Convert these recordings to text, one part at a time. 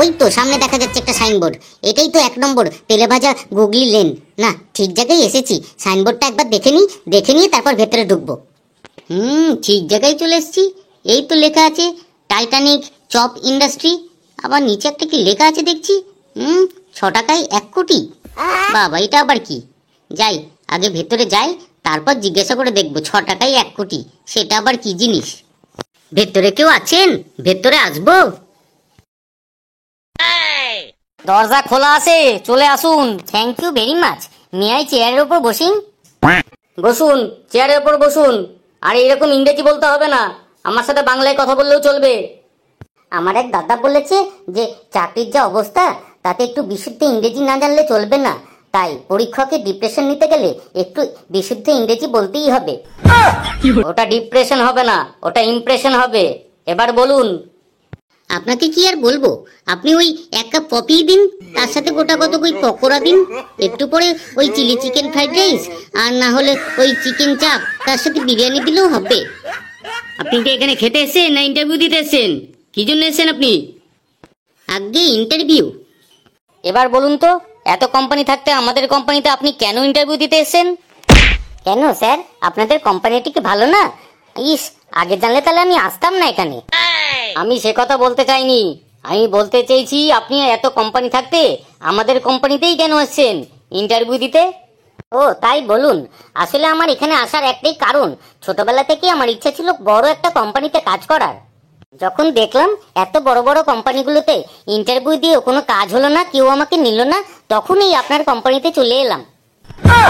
ওই তো সামনে দেখা যাচ্ছে একটা সাইনবোর্ড। এটাই তো 1 নম্বর তেলেভাজা গুগলি লেন। না, ঠিক জায়গায় এসেছি। সাইনবোর্ডটা একবার দেখে নিয়ে তারপর ভেতরে ঢুকবো। ঠিক জায়গায় চলে এসেছি। এই তো লেখা আছে টাইটানিক চপ ইন্ডাস্ট্রি। আবার নিচে একটা কি লেখা আছে দেখছি, 6 টাকায় 1 কোটি। বাবা, এটা আবার কি? যাই, আগে ভেতরে যাই, তারপর জিজ্ঞাসা করে দেখবো 6 টাকায় 1 কোটি সেটা আবার কি জিনিস। ভেতরে কেউ আছেন? ভেতরে আসবো? দরজা খোলা আছে, চলে আসুন। Thank you very much. May I চেয়ারের উপর বসিন? বসুন, চেয়ারের উপর বসুন। আর এরকম ইংরেজি বলতে হবে না, আমার সাথে বাংলায় কথা বললেও চলবে। আমার এক দাদা বলেছে যে চাকরির যা অবস্থা, তাতে একটু বিশুদ্ধ ইংরেজি না জানলে চলবে না। তাই পরীক্ষাকে ডিপ্রেশন নিতে গেলে একটু বিশুদ্ধ ইংরেজি বলতেই হবে। ওটা ডিপ্রেশন হবে না, ওটা ইমপ্রেশন হবে। এবার বলুন। আপনাকে কি আর বলবো, আপনি ওই 1 কাপ কফি দিন, তার সাথে গোটা কত ওই পকোড়া দিন, একটু পরে ওই চিলি চিকেন ফ্রাইড রাইস, আর না হলে ওই চিকেন চাপ, তার সাথে বিরিয়ানি দিলেও হবে। আপনি কি এখানে খেতে এসেছেন না ইন্টারভিউ দিতে এসেছেন? কি জন্য এসেছেন আপনি? আগে ইন্টারভিউ। এবার বলুন তো, এত কোম্পানি থাকতে আমাদের কোম্পানিতে আপনি কেন ইন্টারভিউ দিতে এসেছেন? কেন স্যার, আপনাদের কোম্পানিটি কি ভালো না? ইস, আগে জানলে তাহলে আমি আসতাম না এখানে। আমি সে কথা বলতে চাইনি। আমি বলতে চেয়েছি আপনি এত কোম্পানি থাকতে আমাদের কোম্পানিতেই কেন আসছেন ইন্টারভিউ দিতে? ও তাই বলুন। আসলে আমার এখানে আসার একটাই কারণ, ছোটবেলা থেকে আমার ইচ্ছা ছিল বড় একটা কোম্পানিতে কাজ করার। যখন দেখলাম এত বড় বড় কোম্পানিগুলোতে ইন্টারভিউ দিয়ে কোনো কাজ হলো না, কেউ আমাকে নিল না, তখনই আপনার কোম্পানিতে চলে এলাম।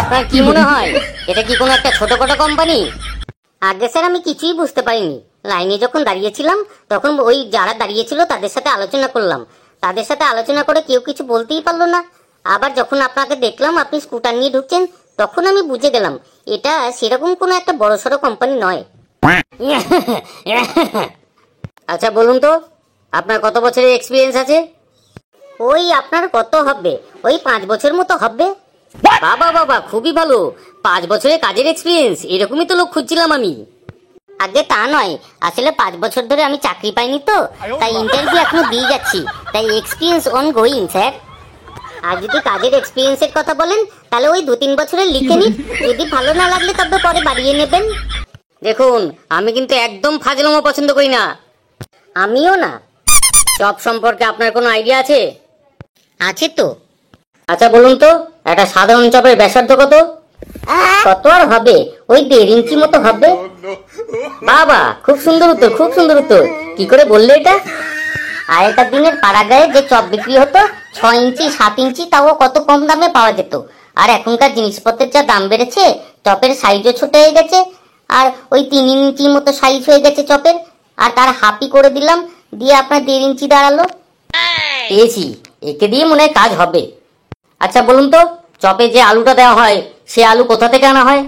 আপনার কি মনে হয় এটা কি কোনো একটা ছোটখাটো কোম্পানি? আগে স্যার আমি কিছুই বুঝতে পারিনি। লাইনে যখন দাঁড়িয়েছিলাম তখন ওই যারা দাঁড়িয়েছিল তাদের সাথে আলোচনা করলাম। তাদের সাথে আলোচনা করে কেউ কিছু বলতেই পারলো না। আবার যখন আপনাকে দেখলাম আপনি স্কুটার নিয়ে ঢুকছেন, তখন আমি বুঝে গেলাম এটা সেরকম কোনো একটা বড়সড় কোম্পানি নয়। আচ্ছা বলুন তো, আপনার কত বছরের এক্সপিরিয়েন্স আছে? ওই আপনার কত হবে, ওই 5 বছর মতো হবে। বাবা বাবা, খুবই ভালো। 5 বছরের কাজের এক্সপিরিয়েন্স, এরকমই তো লোক খুঁজছিলাম আমি। আগে তা নয়, আসলে 5 বছর ধরে আমি চাকরি পাইনি তো, তাই ইন্টারভিউ এখনো দিয়ে যাচ্ছি, তাই এক্সপিরিয়েন্স অন গোয়িং স্যার। আর যদি কাজের এক্সপিরিয়েন্সের কথা বলেন তাহলে ওই 2-3 বছরের লিখে নিন, যদি ভালো না লাগলে তবে পরে বাড়িয়ে নেবেন। দেখুন, আমি কিন্তু একদম ফাজলামো পছন্দ করি না। আমিও না। চপ সম্পর্কে আপনার কোনো আইডিয়া আছে? আছে তো। আচ্ছা বলুন তো, একটা সাধারণ চপের ব্যাসার্ধ কত? কত আর হবে, ওই 1.5 ইঞ্চি মতো হবে। বাবা, খুব সুন্দর উত্তর, খুব সুন্দর উত্তর। কি করে বললে এটা? আগেকার দিনের পাড়াগাঁয়ে যে চপ বিক্রি হতো 6 ইঞ্চি 7 ইঞ্চি, তাও কত কম দামে পাওয়া যেত। আর এখনকার জিনিসপত্রের যা দাম বেড়েছে, চপের সাইজও ছোট হয়ে গেছে, আর ওই 3 ইঞ্চি মতো সাইজ হয়ে গেছে চপের। আর তার হাফই করে দিলাম, দিয়ে আপনার 1.5 ইঞ্চি দাঁড়ালো। পেয়েছি, একে দিয়ে মনে হয় কাজ হবে। আচ্ছা বলুন তো, চপে যে আলুটা দেওয়া হয় সে আলু কোথা থেকে আনা হয়?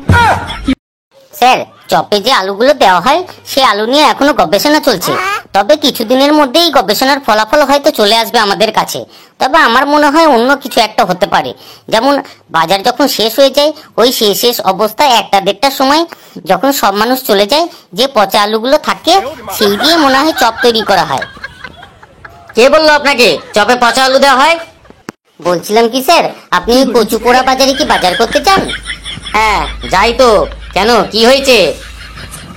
স্যার, চপে যে আলুগুলো দেওয়া হয় সে আলু নিয়ে এখনো গবেষণা চলছে, তবে কিছুদিনের মধ্যেই গবেষণার ফলাফল হয়তো চলে আসবে আমাদের কাছে। তবে আমার মনে হয় অন্য কিছু একটা হতে পারে, যেমন বাজার যখন শেষ হয়ে যায়, ওই শেষ অবস্থায় 1টা-1.5টার সময় যখন সব মানুষ চলে যায়, যে পচা আলুগুলো থাকে সেই দিয়ে মনে হয় চপ তৈরি করা হয়। কে বললো আপনাকে চপে পচা আলু দেওয়া হয়? বলছিলাম কি স্যার, আপনি কচুপোড়া বাজারে কি বাজার করতে চান? হ্যাঁ যাই তো। কেন, কি হয়েছে?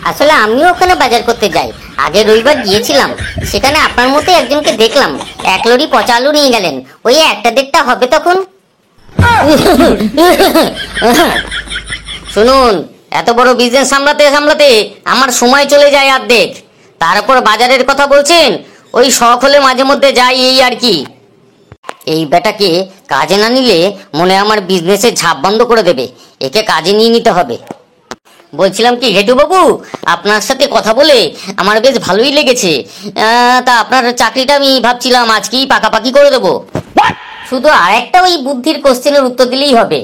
আসলে আমিও ওখানে বাজার করতে যাই। আগে রবিবার গিয়েছিলাম, সেখানে আপনার মতো একজনকে দেখলাম 1 লরি পচা আলু নিয়ে গেলেন। ওই 1টা-1.5টা হবে তখন। শুনুন, এত বড় বিজনেস সামলাতে সামলাতে আমার সময় চলে যায় অর্ধেক, তারপর বাজারের কথা বলছেন। ওই শখ হলে মাঝে মধ্যে যাই, এই আর কি। এই বেটাকে কাজে না নিলে মনে আমার বিজনেসের ঝাপ বন্ধ করে দেবে। একে কাজে নিয়ে নিতে হবে। বলছিলাম কি ঘেটু বাবু, আপনার সাথে কথা বলে আমার বেশ ভালোই লেগেছে। তা আপনার চাকরিটা আমি ভাবছিলাম আজকেই পাকাপাকি করে দেবো। শুধু আরেকটা ওই বুদ্ধির কোশ্চেনের উত্তর দিলেই হবে।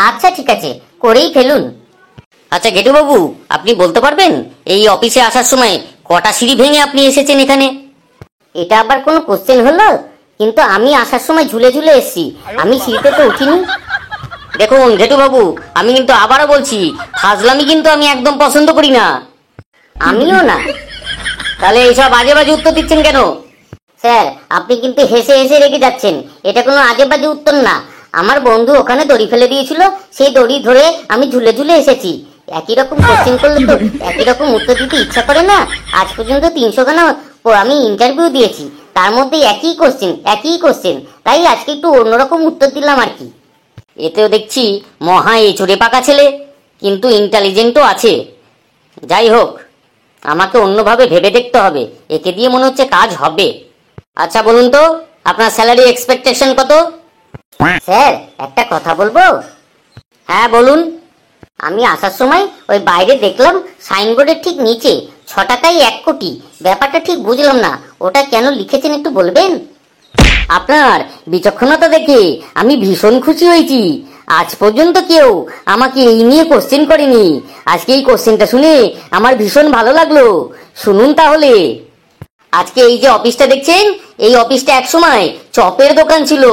আচ্ছা ঠিক আছে, করেই ফেলুন। আচ্ছা ঘেটু বাবু, আপনি বলতে পারবেন এই অফিসে আসার সময় কটা সিঁড়ি ভেঙে আপনি এসেছেন এখানে? এটা আবার কোনো কোশ্চেন হলো? কিন্তু আমি আসার সময় ঝুলে ঝুলে এসেছি, আমি সিঁড়িতে তো উঠিনি। দেখুন ঘেটু বাবু, আমি কিন্তু আবারও বলছি, ফাজলামি কিন্তু আমি একদম পছন্দ করি না। আমিও না। তাহলে এইসব বাজে বাজে উত্তর দিচ্ছেন কেন? স্যার আপনি কিন্তু হেসে হেসে রেগে যাচ্ছেন, এটা কোনো আজে বাজে উত্তর না। আমার বন্ধু ওখানে দড়ি ফেলে দিয়েছিল, সেই দড়ি ধরে আমি ঝুলে ঝুলে এসেছি। একই রকম কোশ্চেন করলে তো একই রকম উত্তর দিতে ইচ্ছা করে না। আজ পর্যন্ত 300 খানা আমি ইন্টারভিউ দিয়েছি, তার মধ্যে একই কোশ্চেন, তাই আজকে একটু অন্যরকম উত্তর দিলাম আর কি। এতেও দেখছি মহা এচড়ে পাকা ছেলে, কিন্তু ইন্টেলিজেন্টও আছে। যাই হোক, আমাকে অন্যভাবে ভেবে দেখতে হবে, একে দিয়ে মনে হচ্ছে কাজ হবে। আচ্ছা বলুন তো, আপনার স্যালারি এক্সপেকটেশন কত? স্যার একটা কথা বলবো? হ্যাঁ বলুন। আমি আসার সময় ওই বাইরে দেখলাম সাইনবোর্ডের ঠিক নিচে 6 টাকায় 1 কোটি। ব্যাপারটা ঠিক বুঝলাম না, ওটা কেন লিখেছেন একটু বলবেন? আপনার বিচক্ষণতা দেখে আমি ভীষণ খুশি হয়েছি। আজ পর্যন্ত কেউ আমাকে এই নিয়ে কোশ্চেন করেনি, আজকে এই কোশ্চেনটা শুনে আমার ভীষণ ভালো লাগলো। শুনুন তাহলে, আজকে এই যে অফিসটা দেখছেন, এই অফিসটা একসময় চপের দোকান ছিল।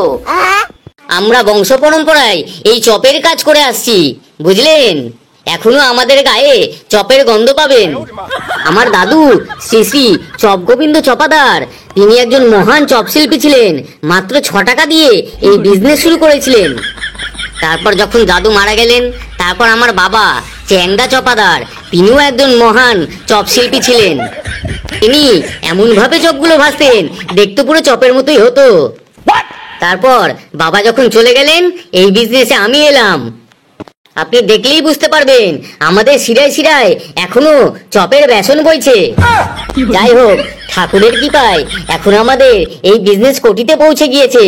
আমরা বংশ পরম্পরায় এই চপের কাজ করে আসছি, বুঝলেন? এখনো আমাদের গায়ে চপের গন্ধ পাবেন। আমার দাদু শ্রী শ্রী চপ গোবিন্দ চপাদার, তিনি একজন মহান চপ শিল্পী ছিলেন। মাত্র 6 টাকা দিয়ে এই বিজনেস শুরু করেছিলেন। তারপর যখন দাদু মারা গেলেন, তারপর আমার বাবা চ্যাংদা চপাদার, তিনিও একজন মহান চপ শিল্পী ছিলেন। তিনি এমন ভাবে চপগুলো ভাজতেন, দেখতে পুরো চপের মতোই হতো। তারপর বাবা যখন চলে গেলেন, এই বিজনেসে আমি এলাম। আপনি দেখলেই বুঝতে পারবেন আমাদের শিরায় শিরায় এখনো চপের বেসন বইছে। যাই হোক, ঠাকুরের কৃপায় এখন আমাদের এই বিজনেস কোটিতে পৌঁছে গিয়েছে।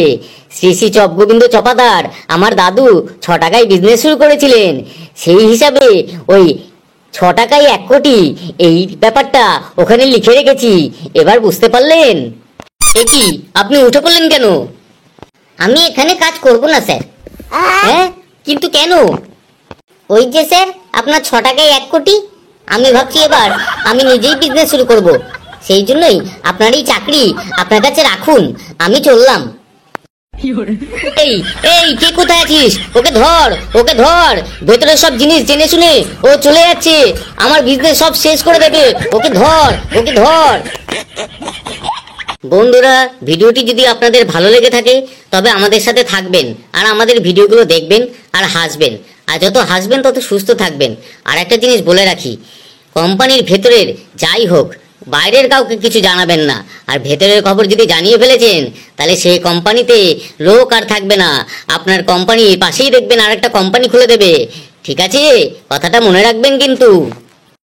শ্রী শ্রী চপ গোবিন্দ চপাদার, আমার দাদু 6 টাকায় বিজনেস শুরু করেছিলেন, সেই হিসাবে ওই 6 টাকায় 1 কোটি, এই ব্যাপারটা ওখানে লিখে রেখেছি। এবার বুঝতে পারলেন? এ কি, আপনি উঠে পড়লেন কেন? আমি এখানে কাজ করব না স্যার। হ্যাঁ, কিন্তু কেন? ওই যে স্যার আপনার 6 টাকায় 1 কোটি, আমি ভাবছি এবার আমি নিজেই বিজনেস শুরু করব। সেই জন্যই আপনার এই চাকরি আপনার কাছে রাখুন, আমি চললাম। এই এই কে কোথায় আছিস? ওকে ধর, ওকে ধর। ভেতরে সব জিনিস জেনে শুনে ও চলে যাচ্ছে, আমার বিজনেস সব শেষ করে দেবে। ওকে ধর, ওকে ধর। বন্ধুরা, ভিডিওটি যদি আপনাদের ভালো লেগে থাকে তবে আমাদের সাথে থাকবেন, আর আমাদের ভিডিওগুলো দেখবেন আর হাসবেন। আর যত হাসবেন তত সুস্থ থাকবেন। আর একটা জিনিস বলে রাখি, কোম্পানির ভেতরের যাই হোক, বাইরের কাউকে কিছু জানাবেন না। আর ভেতরের খবর যদি জানিয়ে ফেলেছেন, তাহলে সেই কোম্পানিতে লোক আর থাকবে না। আপনার কোম্পানির পাশেই দেখবেন আরেকটা কোম্পানি খুলে দেবে। ঠিক আছে, কথাটা মনে রাখবেন কিন্তু।